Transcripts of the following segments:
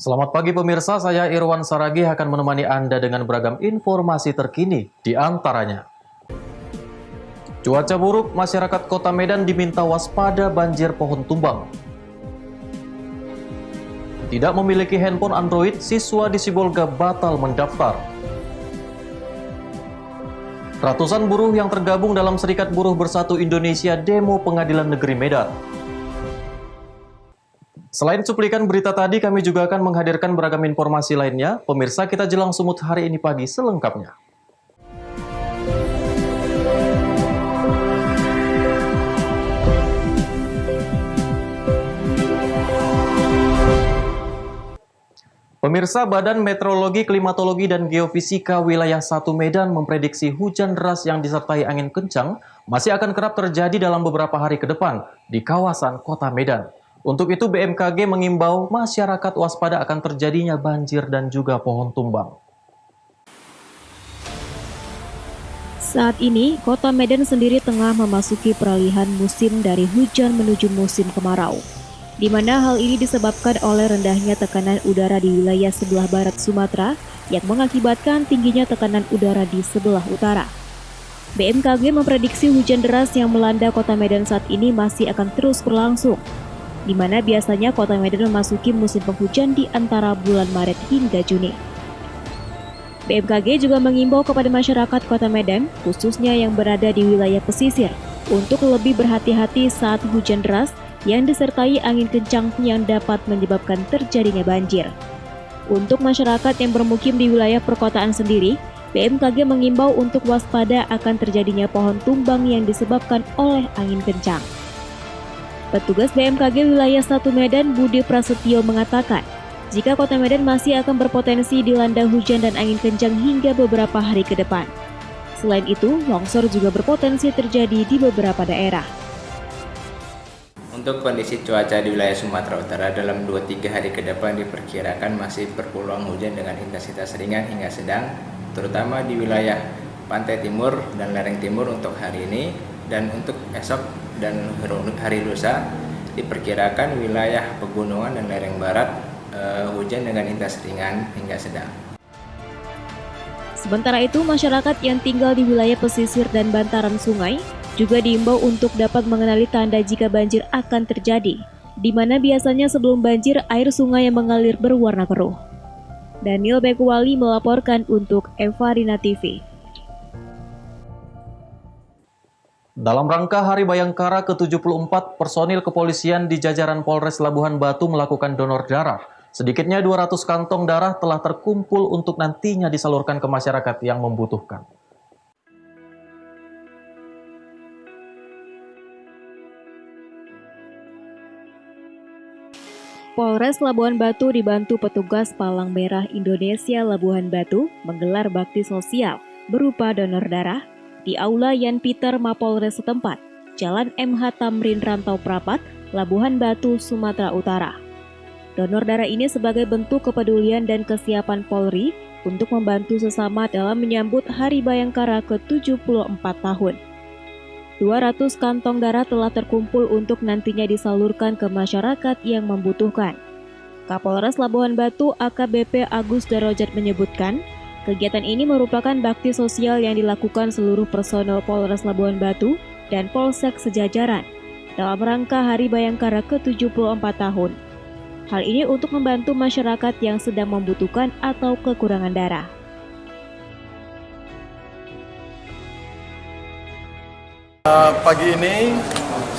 Selamat pagi pemirsa, saya Irwan Saragih akan menemani Anda dengan beragam informasi terkini di antaranya. Cuaca buruk, masyarakat Kota Medan diminta waspada banjir pohon tumbang. Tidak memiliki handphone Android, siswa di Sibolga batal mendaftar. Ratusan buruh yang tergabung dalam Serikat Buruh Bersatu Indonesia demo Pengadilan Negeri Medan. Selain cuplikan berita tadi, kami juga akan menghadirkan beragam informasi lainnya. Pemirsa, kita jelang sumut hari ini pagi selengkapnya. Pemirsa, Badan Meteorologi, Klimatologi, dan Geofisika Wilayah 1 Medan memprediksi hujan deras yang disertai angin kencang masih akan kerap terjadi dalam beberapa hari ke depan di kawasan Kota Medan. Untuk itu BMKG mengimbau masyarakat waspada akan terjadinya banjir dan juga pohon tumbang. Saat ini, Kota Medan sendiri tengah memasuki peralihan musim dari hujan menuju musim kemarau, di mana hal ini disebabkan oleh rendahnya tekanan udara di wilayah sebelah barat Sumatera yang mengakibatkan tingginya tekanan udara di sebelah utara. BMKG memprediksi hujan deras yang melanda Kota Medan saat ini masih akan terus berlangsung, di mana biasanya Kota Medan memasuki musim penghujan di antara bulan Maret hingga Juni. BMKG juga mengimbau kepada masyarakat Kota Medan, khususnya yang berada di wilayah pesisir, untuk lebih berhati-hati saat hujan deras yang disertai angin kencang yang dapat menyebabkan terjadinya banjir. Untuk masyarakat yang bermukim di wilayah perkotaan sendiri, BMKG mengimbau untuk waspada akan terjadinya pohon tumbang yang disebabkan oleh angin kencang. Petugas BMKG Wilayah 1 Medan Budi Prasetyo mengatakan, jika Kota Medan masih akan berpotensi dilanda hujan dan angin kencang hingga beberapa hari ke depan. Selain itu, longsor juga berpotensi terjadi di beberapa daerah. Untuk kondisi cuaca di wilayah Sumatera Utara dalam 2-3 hari ke depan diperkirakan masih berpeluang hujan dengan intensitas ringan hingga sedang, terutama di wilayah pantai timur dan lereng timur untuk hari ini, dan untuk esok dan hari lusa diperkirakan wilayah pegunungan dan lereng barat hujan dengan intensitas ringan hingga sedang. Sementara itu, masyarakat yang tinggal di wilayah pesisir dan bantaran sungai juga diimbau untuk dapat mengenali tanda jika banjir akan terjadi, di mana biasanya sebelum banjir air sungai yang mengalir berwarna keruh. Daniel Bekuwali melaporkan untuk Evarina TV. Dalam rangka Hari Bayangkara ke-74, personil kepolisian di jajaran Polres Labuhan Batu melakukan donor darah. Sedikitnya 200 kantong darah telah terkumpul untuk nantinya disalurkan ke masyarakat yang membutuhkan. Polres Labuhan Batu dibantu petugas Palang Merah Indonesia Labuhan Batu menggelar bakti sosial berupa donor darah di Aula Yan Peter Mapolres setempat, Jalan MH Tamrin Rantau Prapat, Labuhan Batu, Sumatera Utara. Donor darah ini sebagai bentuk kepedulian dan kesiapan Polri untuk membantu sesama dalam menyambut Hari Bayangkara ke-74 tahun. 200 kantong darah telah terkumpul untuk nantinya disalurkan ke masyarakat yang membutuhkan. Kapolres Labuhan Batu AKBP Agus Darojat menyebutkan, kegiatan ini merupakan bakti sosial yang dilakukan seluruh personel Polres Labuhan Batu dan Polsek sejajaran dalam rangka Hari Bayangkara ke-74 tahun. Hal ini untuk membantu masyarakat yang sedang membutuhkan atau kekurangan darah. Pagi ini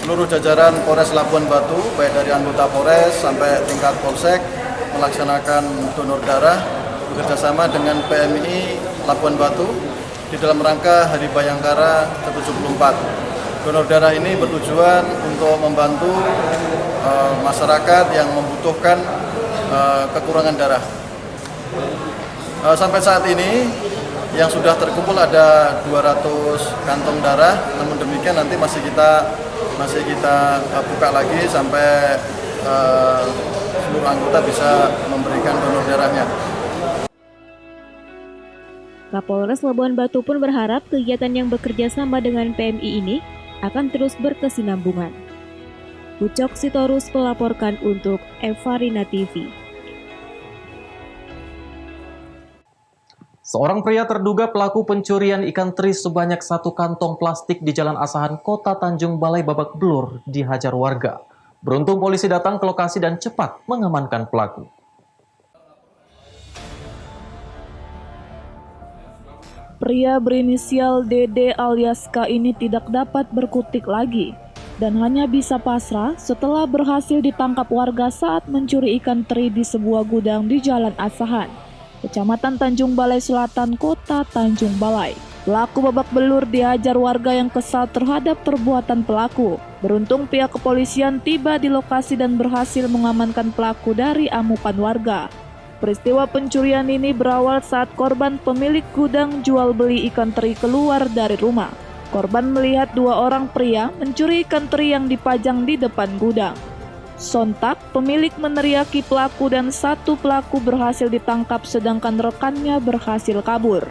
seluruh jajaran Polres Labuhan Batu, baik dari anggota Polres sampai tingkat Polsek, melaksanakan donor darah bekerjasama dengan PMI Labuhan Batu di dalam rangka Hari Bayangkara ke-74. Donor darah ini bertujuan untuk membantu masyarakat yang membutuhkan kekurangan darah. Sampai saat ini yang sudah terkumpul ada 200 kantong darah, namun demikian nanti masih kita buka lagi sampai seluruh anggota bisa memberikan donor darahnya. Kapolres Labuhan Batu pun berharap kegiatan yang bekerja sama dengan PMI ini akan terus berkesinambungan. Ucok Sitorus melaporkan untuk Evarina TV. Seorang pria terduga pelaku pencurian ikan teri sebanyak 1 kantong plastik di Jalan Asahan, Kota Tanjung Balai babak belur dihajar warga. Beruntung polisi datang ke lokasi dan cepat mengamankan pelaku. Pria berinisial DD alias K ini tidak dapat berkutik lagi dan hanya bisa pasrah setelah berhasil ditangkap warga saat mencuri ikan teri di sebuah gudang di Jalan Asahan, Kecamatan Tanjung Balai Selatan, Kota Tanjung Balai. Pelaku babak belur dihajar warga yang kesal terhadap perbuatan pelaku. Beruntung pihak kepolisian tiba di lokasi dan berhasil mengamankan pelaku dari amukan warga. Peristiwa pencurian ini berawal saat korban pemilik gudang jual beli ikan teri keluar dari rumah. Korban melihat 2 orang pria mencuri ikan teri yang dipajang di depan gudang. Sontak, pemilik meneriaki pelaku dan 1 pelaku berhasil ditangkap sedangkan rekannya berhasil kabur.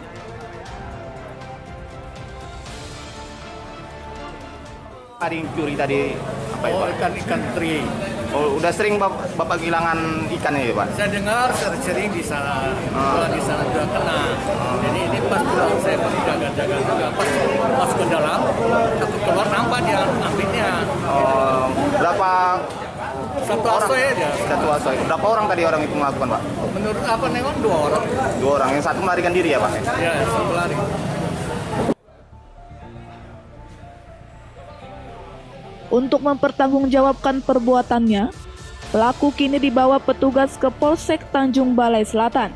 Hari curi tadi apa ya, Pak? Ikan teri. Oh, udah sering Bapak kehilangan ikan ini, Pak? Saya dengar sering di sana, di sana juga kena. Jadi ini pas pulang saya masih jaga-jaga juga. Pas masuk ke dalam, aku keluar nampak dia ambilnya. Berapa? Satu asoy aja. Satu asoy. Berapa orang tadi orang itu melakukan, Pak? Menurut apa nengok 2 orang. 2 orang. Yang satu melarikan diri ya, Pak? Ya, satu lari. Untuk mempertanggungjawabkan perbuatannya, pelaku kini dibawa petugas ke Polsek Tanjung Balai Selatan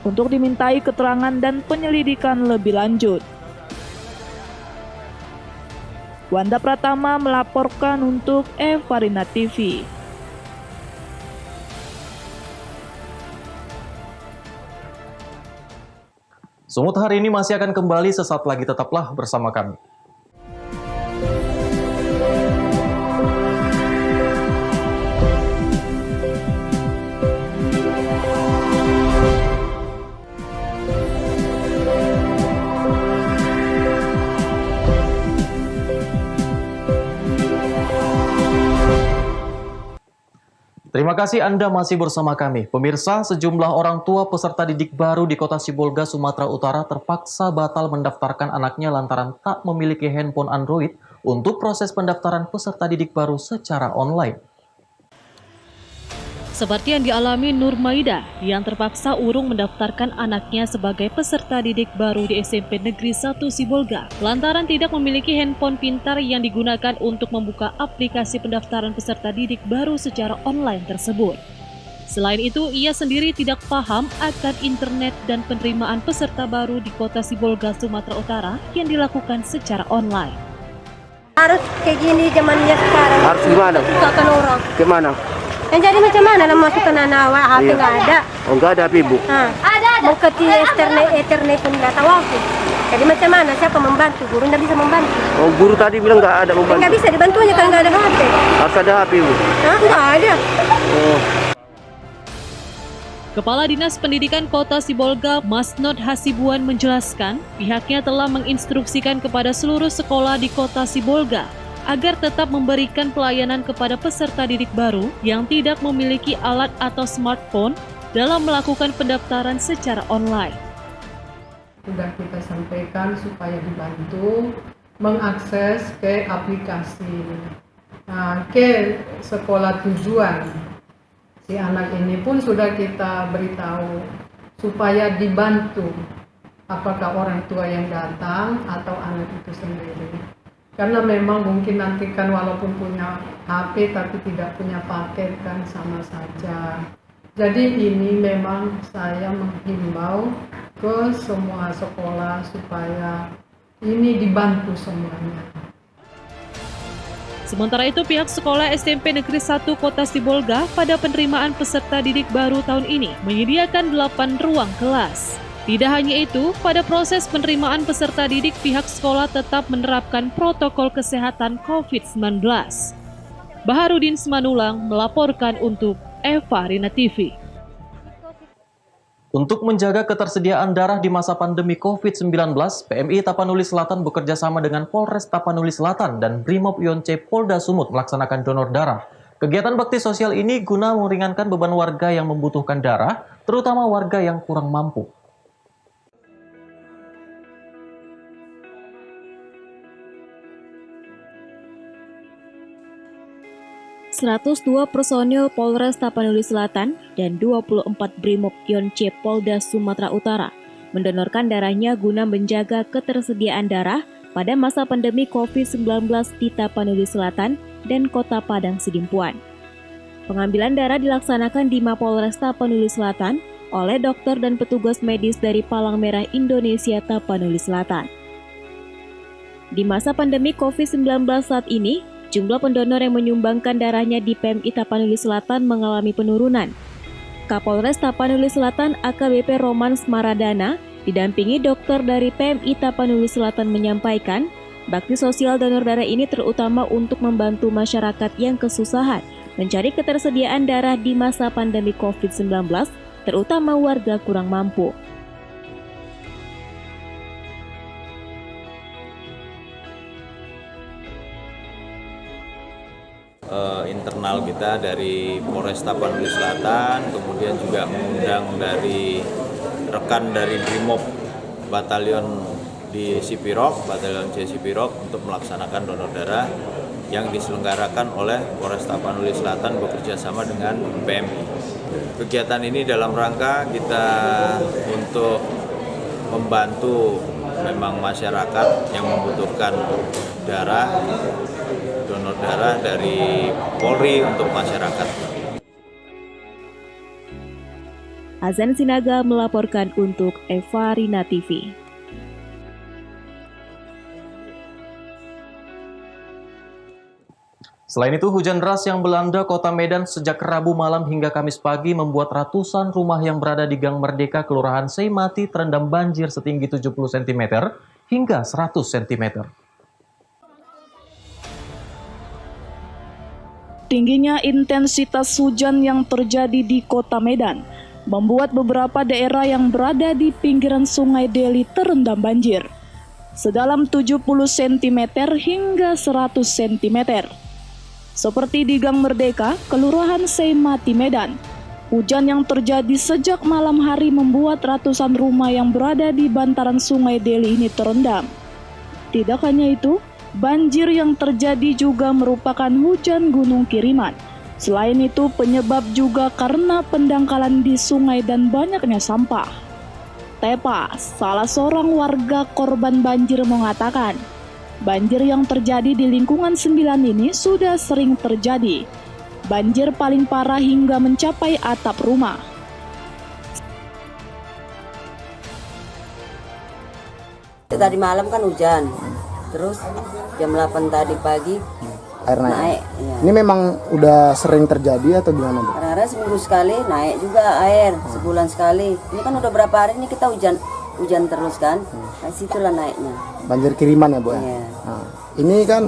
untuk dimintai keterangan dan penyelidikan lebih lanjut. Wanda Pratama melaporkan untuk Evarina TV. Sumut hari ini masih akan kembali sesaat lagi, tetaplah bersama kami. Terima kasih Anda masih bersama kami. Pemirsa, sejumlah orang tua peserta didik baru di Kota Sibolga, Sumatera Utara terpaksa batal mendaftarkan anaknya lantaran tak memiliki handphone Android untuk proses pendaftaran peserta didik baru secara online. Seperti yang dialami Nur Maida yang terpaksa urung mendaftarkan anaknya sebagai peserta didik baru di SMP Negeri 1 Sibolga lantaran tidak memiliki handphone pintar yang digunakan untuk membuka aplikasi pendaftaran peserta didik baru secara online tersebut. Selain itu, ia sendiri tidak paham akan internet dan penerimaan peserta baru di Kota Sibolga, Sumatera Utara yang dilakukan secara online. Harus kayak gini zamannya sekarang. Harus gimana? Susahkan orang. Gimana? Yang jadi macam mana lah masukkan anak HP nggak ada. Oh, nggak ada HP, Bu? Ada. Mau ke ethernet pun nggak tahu aku. Jadi macam mana? Siapa membantu? Guru nggak bisa membantu. Oh, guru tadi bilang nggak ada membantu. Nggak bisa dibantunya kalau nggak ada HP. Harus ada HP, Bu? Nggak ada. Oh. Kepala Dinas Pendidikan Kota Sibolga, Masnod Hasibuan menjelaskan, pihaknya telah menginstruksikan kepada seluruh sekolah di Kota Sibolga agar tetap memberikan pelayanan kepada peserta didik baru yang tidak memiliki alat atau smartphone dalam melakukan pendaftaran secara online. Sudah kita sampaikan supaya dibantu mengakses ke aplikasi, ke sekolah tujuan. Si anak ini pun sudah kita beritahu supaya dibantu apakah orang tua yang datang atau anak itu sendiri. Karena memang mungkin nanti kan walaupun punya HP tapi tidak punya paket kan sama saja. Jadi ini memang saya menghimbau ke semua sekolah supaya ini dibantu semuanya. Sementara itu, pihak sekolah SMP Negeri 1 Kota Sibolga pada penerimaan peserta didik baru tahun ini menyediakan 8 ruang kelas. Tidak hanya itu, pada proses penerimaan peserta didik, pihak sekolah tetap menerapkan protokol kesehatan COVID-19. Baharudin Semanulang melaporkan untuk Evarina TV. Untuk menjaga ketersediaan darah di masa pandemi COVID-19, PMI Tapanuli Selatan bekerja sama dengan Polres Tapanuli Selatan dan Brimob Yonce Polda Sumut melaksanakan donor darah. Kegiatan bakti sosial ini guna meringankan beban warga yang membutuhkan darah, terutama warga yang kurang mampu. 102 personil Polres Tapanuli Selatan dan 24 Brimob Yonce Polda Sumatera Utara mendonorkan darahnya guna menjaga ketersediaan darah pada masa pandemi COVID-19 di Tapanuli Selatan dan Kota Padang Sidimpuan. Pengambilan darah dilaksanakan di Mapolres Tapanuli Selatan oleh dokter dan petugas medis dari Palang Merah Indonesia Tapanuli Selatan. Di masa pandemi COVID-19 saat ini, jumlah pendonor yang menyumbangkan darahnya di PMI Tapanuli Selatan mengalami penurunan. Kapolres Tapanuli Selatan AKBP Roman Smaradana didampingi dokter dari PMI Tapanuli Selatan menyampaikan, bakti sosial donor darah ini terutama untuk membantu masyarakat yang kesusahan mencari ketersediaan darah di masa pandemi COVID-19, terutama warga kurang mampu. Internal kita dari Polres Tapanuli Selatan, kemudian juga mengundang dari rekan dari Brimob Batalion di Sipirok, Batalion C Sipirok untuk melaksanakan donor darah yang diselenggarakan oleh Polres Tapanuli Selatan bekerja sama dengan PMI. Kegiatan ini dalam rangka kita untuk membantu memang masyarakat yang membutuhkan darah, donor darah dari Polri untuk masyarakat. Azan Sinaga melaporkan untuk Eva Rina TV. Selain itu, hujan deras yang melanda kota Medan sejak Rabu malam hingga Kamis pagi membuat ratusan rumah yang berada di Gang Merdeka, Kelurahan Seimati terendam banjir setinggi 70 cm hingga 100 cm. Tingginya intensitas hujan yang terjadi di kota Medan membuat beberapa daerah yang berada di pinggiran Sungai Deli terendam banjir sedalam 70 cm hingga 100 cm. Seperti di Gang Merdeka, Kelurahan Seimati, Medan, hujan yang terjadi sejak malam hari membuat ratusan rumah yang berada di bantaran Sungai Deli ini terendam. Tidak hanya itu, banjir yang terjadi juga merupakan hujan gunung kiriman. Selain itu, penyebab juga karena pendangkalan di sungai dan banyaknya sampah. Tepas, salah seorang warga korban banjir mengatakan, banjir yang terjadi di lingkungan 9 ini sudah sering terjadi. Banjir paling parah hingga mencapai atap rumah. Tadi malam kan hujan, terus jam 8 tadi pagi air naik. Ya. Ini memang udah sering terjadi atau gimana, Bu? Kadang-kadang seminggu sekali naik juga air, sebulan sekali. Ini kan udah berapa hari ini kita hujan terus kan, nah, situlah naiknya. Banjir kiriman ya, Bu ya? Iya. Nah, ini kan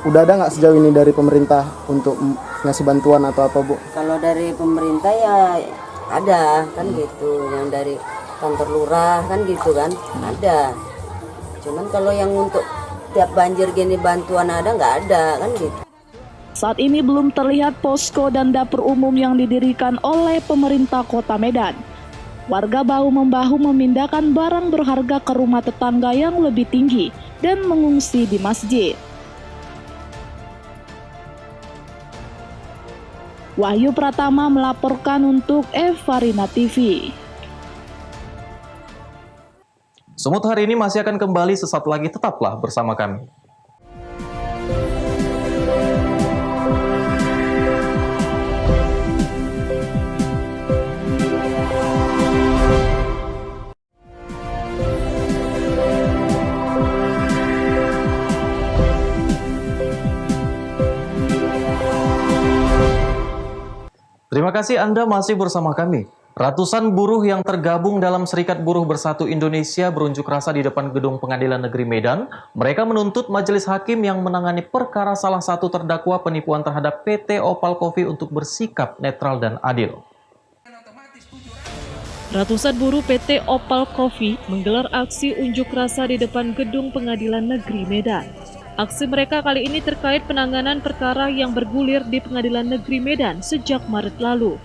udah ada nggak sejauh ini dari pemerintah untuk ngasih bantuan atau apa, Bu? Kalau dari pemerintah ya ada kan gitu, yang dari kantor lurah kan gitu kan, ada. Cuman kalau yang untuk tiap banjir gini bantuan ada nggak ada kan gitu. Saat ini belum terlihat posko dan dapur umum yang didirikan oleh pemerintah Kota Medan. Warga bahu-membahu memindahkan barang berharga ke rumah tetangga yang lebih tinggi dan mengungsi di masjid. Wahyu Pratama melaporkan untuk Eva Rina TV. Semut hari ini masih akan kembali sesaat lagi, tetaplah bersama kami. Terima kasih Anda masih bersama kami. Ratusan buruh yang tergabung dalam Serikat Buruh Bersatu Indonesia berunjuk rasa di depan Gedung Pengadilan Negeri Medan. Mereka menuntut majelis hakim yang menangani perkara salah satu terdakwa penipuan terhadap PT Opal Coffee untuk bersikap netral dan adil. Ratusan buruh PT Opal Coffee menggelar aksi unjuk rasa di depan Gedung Pengadilan Negeri Medan. Aksi mereka kali ini terkait penanganan perkara yang bergulir di Pengadilan Negeri Medan sejak Maret lalu.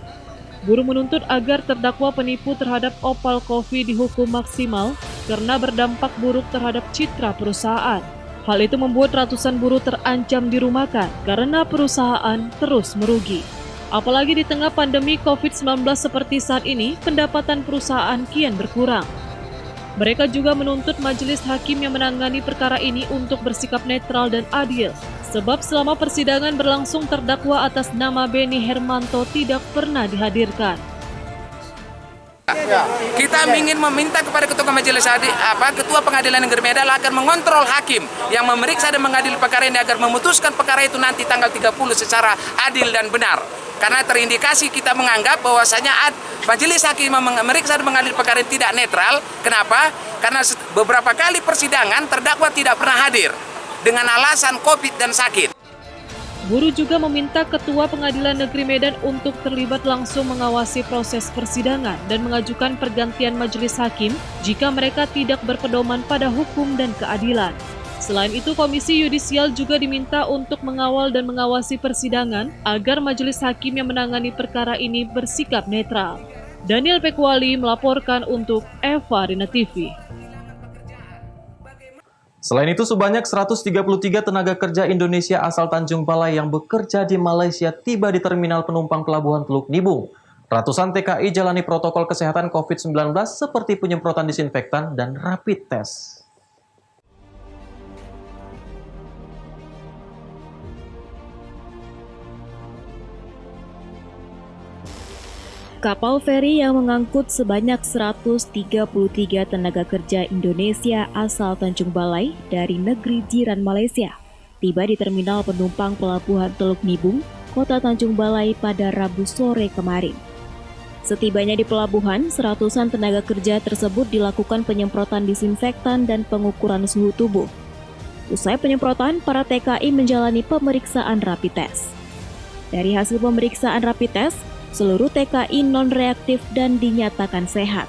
Buruh menuntut agar terdakwa penipu terhadap Opal Coffee dihukum maksimal karena berdampak buruk terhadap citra perusahaan. Hal itu membuat ratusan buruh terancam dirumahkan karena perusahaan terus merugi. Apalagi di tengah pandemi COVID-19 seperti saat ini, pendapatan perusahaan kian berkurang. Mereka juga menuntut majelis hakim yang menangani perkara ini untuk bersikap netral dan adil. Sebab selama persidangan berlangsung terdakwa atas nama Beni Hermanto tidak pernah dihadirkan. Kita ingin meminta kepada Ketua Pengadilan Negeri Medan agar mengontrol hakim yang memeriksa dan mengadili perkara ini agar memutuskan perkara itu nanti tanggal 30 secara adil dan benar. Karena terindikasi kita menganggap bahwasanya majelis hakim yang memeriksa dan mengadili perkara ini tidak netral. Kenapa? Karena beberapa kali persidangan terdakwa tidak pernah hadir dengan alasan COVID dan sakit. Buruh juga meminta Ketua Pengadilan Negeri Medan untuk terlibat langsung mengawasi proses persidangan dan mengajukan pergantian majelis hakim jika mereka tidak berpedoman pada hukum dan keadilan. Selain itu, Komisi Yudisial juga diminta untuk mengawal dan mengawasi persidangan agar majelis hakim yang menangani perkara ini bersikap netral. Daniel Pekwali melaporkan untuk Eva Rina TV. Selain itu, sebanyak 133 tenaga kerja Indonesia asal Tanjung Balai yang bekerja di Malaysia tiba di Terminal Penumpang Pelabuhan Teluk Nibung. Ratusan TKI jalani protokol kesehatan COVID-19 seperti penyemprotan disinfektan dan rapid test. Kapal feri yang mengangkut sebanyak 133 tenaga kerja Indonesia asal Tanjung Balai dari negeri jiran Malaysia tiba di Terminal Penumpang Pelabuhan Teluk Nibung, Kota Tanjung Balai pada Rabu sore kemarin. Setibanya di pelabuhan, seratusan tenaga kerja tersebut dilakukan penyemprotan disinfektan dan pengukuran suhu tubuh. Usai penyemprotan, para TKI menjalani pemeriksaan rapid test. Dari hasil pemeriksaan rapid test, seluruh TKI non-reaktif dan dinyatakan sehat.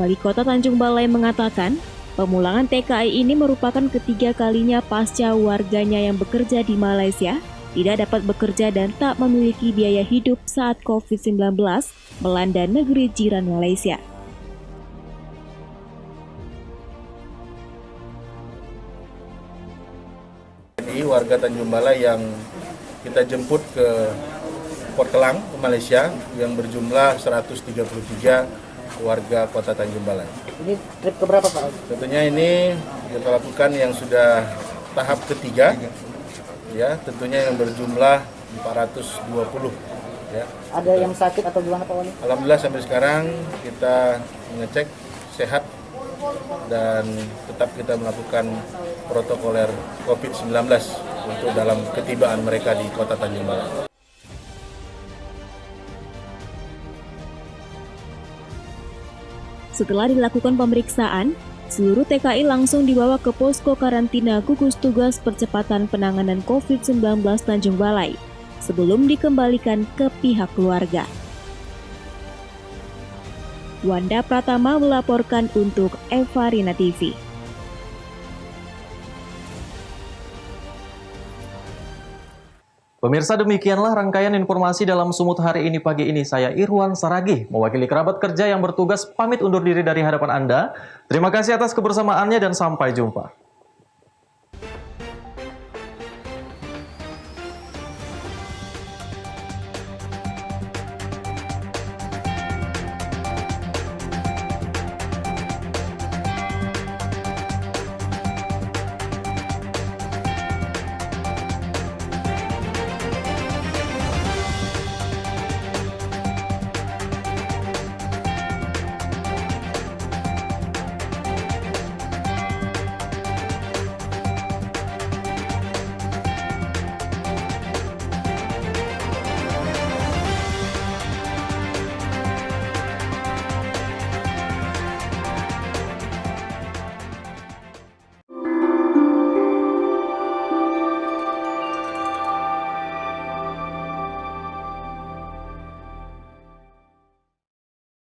Wali Kota Tanjung Balai mengatakan, pemulangan TKI ini merupakan ketiga kalinya pasca warganya yang bekerja di Malaysia tidak dapat bekerja dan tak memiliki biaya hidup saat COVID-19 melanda negeri jiran Malaysia. Jadi warga Tanjung Balai yang kita jemput ke Port Kelang ke Malaysia yang berjumlah 133 warga Kota Tanjung Balai. Ini trip keberapa Pak? Tentunya ini kita lakukan yang sudah tahap ketiga, ya tentunya yang berjumlah 420. Ya. Ada yang sakit atau gimana Pak Wali? Alhamdulillah sampai sekarang kita mengecek sehat dan tetap kita melakukan protokoler COVID-19 untuk dalam ketibaan mereka di Kota Tanjung Balai. Setelah dilakukan pemeriksaan, seluruh TKI langsung dibawa ke posko karantina gugus tugas percepatan penanganan COVID-19 Tanjung Balai sebelum dikembalikan ke pihak keluarga. Wanda Pratama melaporkan untuk Eva Rina TV. Pemirsa, demikianlah rangkaian informasi dalam Sumut hari ini pagi ini. Saya Irwan Saragih, mewakili kerabat kerja yang bertugas pamit undur diri dari hadapan Anda. Terima kasih atas kebersamaannya dan sampai jumpa.